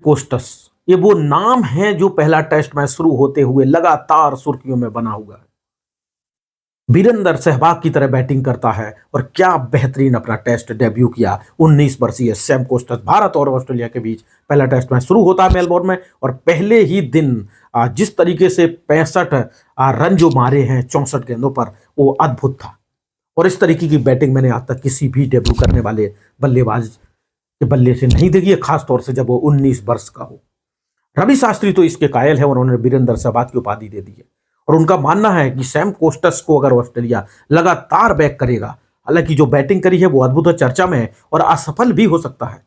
Costs, ये वो नाम है जो पहला टेस्ट मैच शुरू होते हुए लगातार सुर्खियों में बना हुआ है। वीरेंद्र सहवाग की तरह बैटिंग करता है और क्या बेहतरीन अपना टेस्ट डेब्यू किया। 19 वर्षीय सैम कोस्टस, भारत और ऑस्ट्रेलिया के बीच पहला टेस्ट मैच शुरू होता है मेलबोर्न में, और पहले ही दिन जिस तरीके से 65 रन जो मारे हैं 64 गेंदों पर, वो अद्भुत था। और इस तरीके की बैटिंग मैंने आज तक किसी भी डेब्यू करने वाले बल्लेबाज के बल्ले से नहीं देखी है, खासतौर से जब वो 19 वर्ष का हो। रवि शास्त्री तो इसके कायल है और उन्होंने वीरेंद्र सहवाग की उपाधि दे दी है। और उनका मानना है कि सैम कोस्टस को अगर ऑस्ट्रेलिया लगातार बैक करेगा, हालांकि जो बैटिंग करी है वो अद्भुत है, चर्चा में है और असफल भी हो सकता है,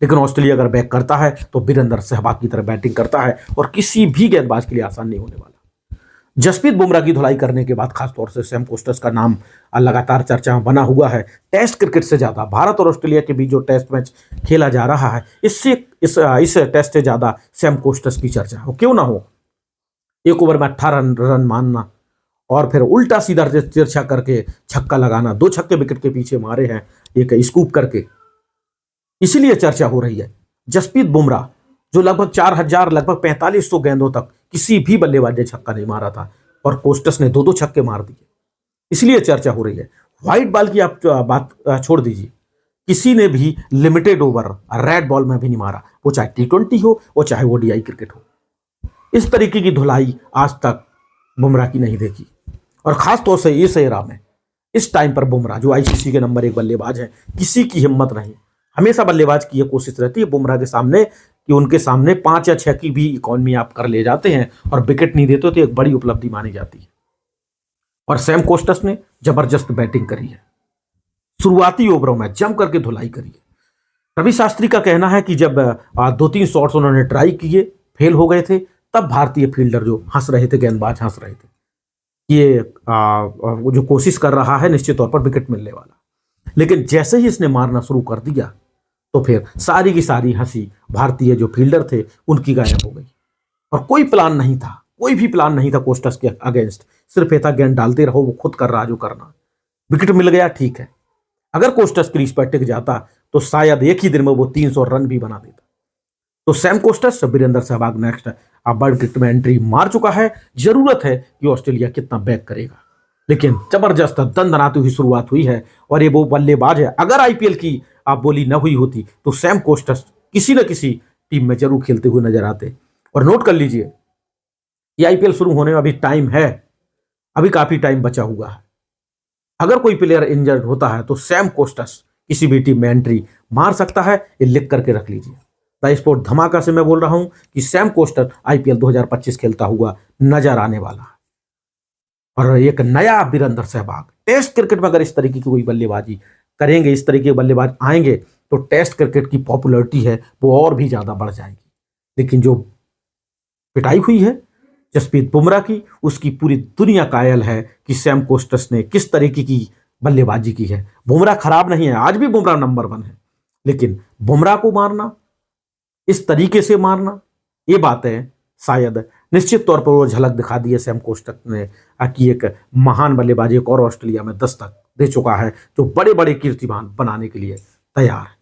लेकिन ऑस्ट्रेलिया अगर बैक करता है तो वीरेंद्र सहवाग की तरह बैटिंग करता है और किसी भी गेंदबाज के लिए आसान नहीं होने वाला। जसप्रीत बुमराह की धुलाई करने के बाद खासतौर से सैम कोस्टस का नाम लगातार चर्चा में बना हुआ है। टेस्ट क्रिकेट से ज्यादा भारत और ऑस्ट्रेलिया के बीच जो टेस्ट मैच खेला जा रहा है, इससे इस टेस्ट से ज्यादा सैम कोस्टस की चर्चा हो, क्यों ना हो। एक ओवर में 18 रन मारना और फिर उल्टा सीधा तिरछा करके छक्का लगाना, 2 छक्के विकेट के पीछे मारे हैं एक स्कूप करके, इसीलिए चर्चा हो रही है। जसप्रीत बुमराह जो लगभग 4000 लगभग 4500 गेंदों तक किसी भी बल्लेबाज ने छक्का नहीं मारा था, और कोस्टस ने 2-2 छक्के मार दिए, इसलिए चर्चा हो रही है। व्हाइट बॉल की आप बात छोड़ दीजिए, किसी ने भी लिमिटेड ओवर रेड बॉल में भी नहीं मारा, वो चाहे T20 हो वो चाहे ODI क्रिकेट हो। इस तरीके की धुलाई आज तक बुमराह की नहीं देखी, और खासतौर से इस एरा में, इस टाइम पर बुमराह जो ICC के नंबर 1 बल्लेबाज हैं, किसी की हिम्मत नहीं। हमेशा बल्लेबाज की यह कोशिश रहती है बुमराह के सामने कि उनके सामने 5 या 6 की भी इकॉनमी आप कर ले जाते हैं और विकेट नहीं देते, तो एक बड़ी उपलब्धि मानी जाती है। और सैम कोस्टस ने जबरदस्त बैटिंग करी है, शुरुआती ओवरों में जम करके धुलाई करी है। रवि शास्त्री का कहना है कि जब 2-3 शॉट्स उन्होंने ट्राई किए, फेल हो गए थे, तब भारतीय फील्डर जो हंस रहे थे, गेंदबाज हंस रहे थे, ये वो जो कोशिश कर रहा है निश्चित तौर पर विकेट मिलने वाला। लेकिन जैसे ही इसने मारना शुरू कर दिया तो फिर सारी की सारी हंसी भारतीय जो फील्डर थे उनकी गायब हो गई, और कोई प्लान नहीं था, कोई भी प्लान नहीं था कोस्टस के अगेंस्ट। सिर्फ ये था गेंद डालते रहो, वो खुद कर रहा जो करना। विकेट मिल गया, ठीक है। अगर कोस्टस क्रीज पर टिक जाता तो शायद एक ही दिन में वो 300 रन भी बना देता। तो Sam Konstas, Virender Sehwag next world cricket में एंट्री मार चुका है। जरूरत है कि ऑस्ट्रेलिया कितना बैक करेगा, लेकिन जबरदस्त दंदनाती हुई शुरुआत हुई है, और ये वो बल्लेबाज है, अगर IPL की आप बोली न हुई होती तो सैम कोस्टस किसी न किसी टीम में जरूर खेलते हुए नजर आते। और नोट कर लीजिए, ये IPL शुरू होने में अभी टाइम है, अभी काफी टाइम बचा हुआ है। अगर कोई प्लेयर इंजर्ड होता है तो सैम कोस्टस किसी भी टीम में एंट्री मार सकता है, ये लिख करके रख लीजिए। द स्पोर्ट धमाका से मैं बोल रहा हूं कि सैम कोस्टस IPL 2025 खेलता हुआ नजर आने वाला है। और एक नया वीरेंद्र सहवाग, टेस्ट क्रिकेट में अगर इस तरीके की कोई बल्लेबाजी करेंगे, इस तरीके के बल्लेबाज आएंगे, तो टेस्ट क्रिकेट की पॉपुलैरिटी है वो और भी ज्यादा बढ़ जाएगी। लेकिन जो पिटाई हुई है जसप्रीत बुमराह की, उसकी पूरी दुनिया कायल है कि सैम कोस्टस ने किस तरीके की बल्लेबाजी की है। बुमराह खराब नहीं है, आज भी बुमराह नंबर 1 है, लेकिन बुमराह को मारना, इस तरीके से मारना, ये बातें शायद निश्चित तौर पर वो झलक दिखा दी है सैम कोस्टस ने कि एक महान बल्लेबाज एक और ऑस्ट्रेलिया में दस्तक दे चुका है, जो बड़े बड़े कीर्तिमान बनाने के लिए तैयार है।